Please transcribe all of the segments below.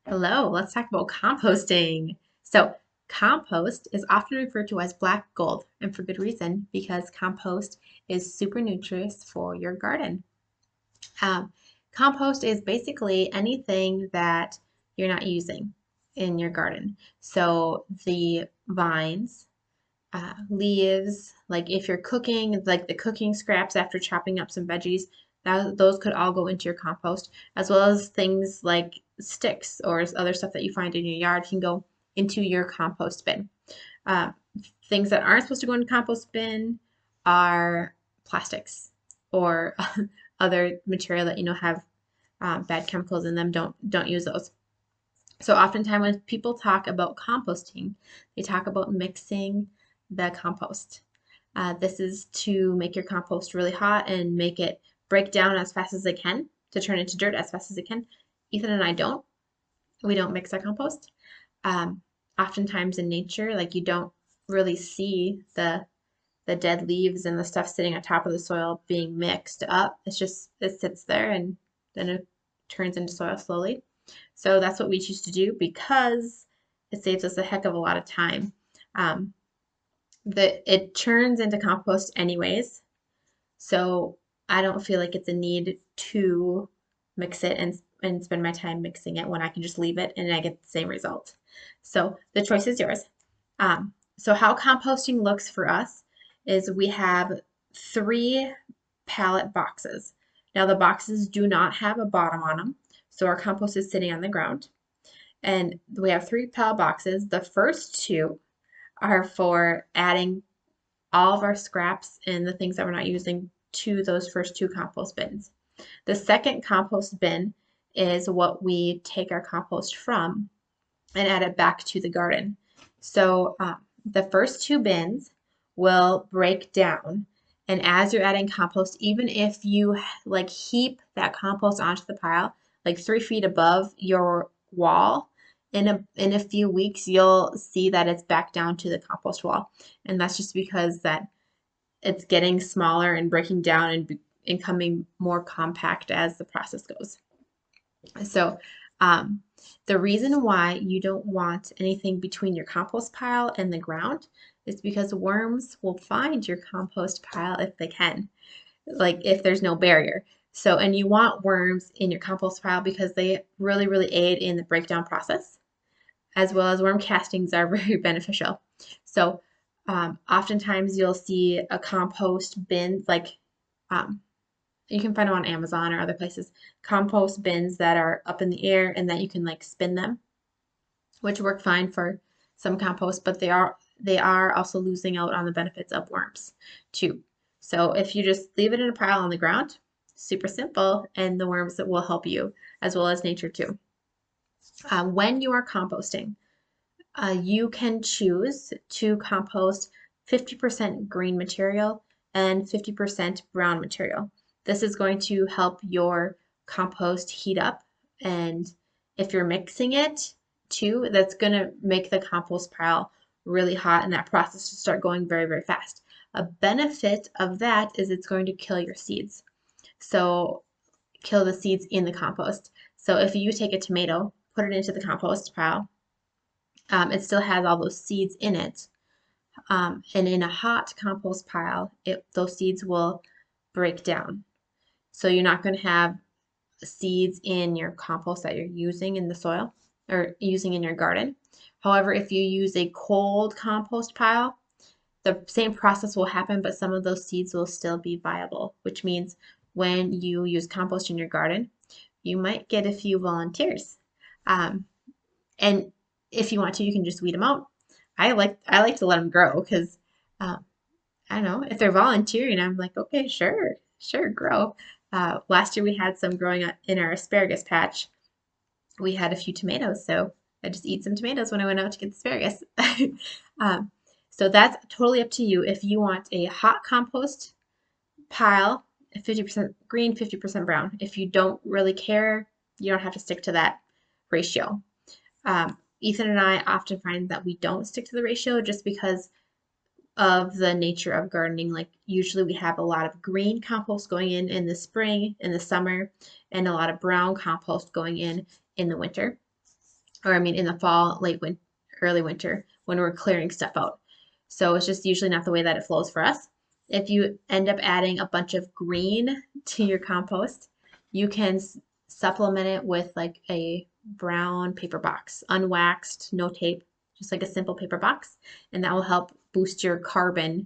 Hello, let's talk about composting. So, compost is often referred to as black gold, and for good reason, because compost is super nutritious for your garden. Um, Compost is basically anything that you're not using in your garden. So, the vines, leaves, like if you're cooking, like the cooking scraps after chopping up some veggies, those could all go into your compost, as well as things like sticks or other stuff that you find in your yard can go into your compost bin. Uh, Things that aren't supposed to go in the compost bin are plastics or other material that have bad chemicals in them. Don't use those. So oftentimes when people talk about composting, they talk about mixing the compost. This is to make your compost really hot and make it break down as fast as it can to turn into dirt as fast as it can. Ethan and I don't. We don't mix our compost. Um, Oftentimes in nature, like you don't really see the dead leaves and the stuff sitting on top of the soil being mixed up. It's just it sits there and then it turns into soil slowly. So that's what we choose to do because it saves us a heck of a lot of time. Um, it turns into compost anyways, so I don't feel like it's a need to mix it and spend my time mixing it when I can just leave it and I get the same result. So the choice is yours. So how composting looks for us is we have three pallet boxes. Now the boxes do not have a bottom on them, so our compost is sitting on the ground. And we have three pallet boxes. The first two are for adding all of our scraps and the things that we're not using to those first two compost bins. The second compost bin is what we take our compost from and add it back to the garden. So the first two bins will break down. And as you're adding compost, even if you like heap that compost onto the pile, like 3 feet above your wall, in a few weeks you'll see that it's back down to the compost wall. And that's just because that it's getting smaller and breaking down and becoming more compact as the process goes. So, um, the reason why you don't want anything between your compost pile and the ground is because worms will find your compost pile if they can, like if there's no barrier. So, and you want worms in your compost pile because they really, really aid in the breakdown process, as well as worm castings are very beneficial. So, oftentimes you'll see a compost bin like um, you can find them on Amazon or other places, compost bins that are up in the air and that you can like spin them, which work fine for some compost, but they are also losing out on the benefits of worms too. So if you just leave it in a pile on the ground, super simple, and the worms that will help you as well as nature too. When you are composting, you can choose to compost 50% green material and 50% brown material. This is going to help your compost heat up, and if you're mixing it too, that's going to make the compost pile really hot and that process to start going very, very fast. A benefit of that is it's going to kill your seeds. So kill the seeds in the compost. So if you take a tomato, put it into the compost pile, it still has all those seeds in it. And in a hot compost pile, those seeds will break down. So you're not going to have seeds in your compost that you're using in the soil or using in your garden. However, if you use a cold compost pile, the same process will happen, but some of those seeds will still be viable, which means when you use compost in your garden, you might get a few volunteers. Um, and if you want to, you can just weed them out. I like to let them grow because I don't know if they're volunteering. I'm like, okay, sure, sure, grow. Last year we had some growing up in our asparagus patch. We had a few tomatoes, so I just eat some tomatoes when I went out to get the asparagus. um, so that's totally up to you. If you want a hot compost pile, 50% green, 50% brown. If you don't really care, you don't have to stick to that ratio. Ethan and I often find that we don't stick to the ratio just because of the nature of gardening. Like usually we have a lot of green compost going in the spring, in the summer, and a lot of brown compost going in the winter. or I mean in the fall, early winter when we're clearing stuff out. So it's just usually not the way that it flows for us. If you end up adding a bunch of green to your compost, you can supplement it with like a brown paper box, unwaxed, no tape, just like a simple paper box, and that will help boost your carbon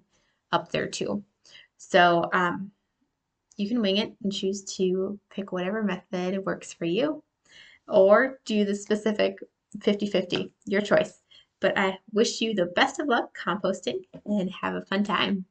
up there too. So you can wing it and choose to pick whatever method works for you or do the specific 50-50, your choice. But I wish you the best of luck composting and have a fun time.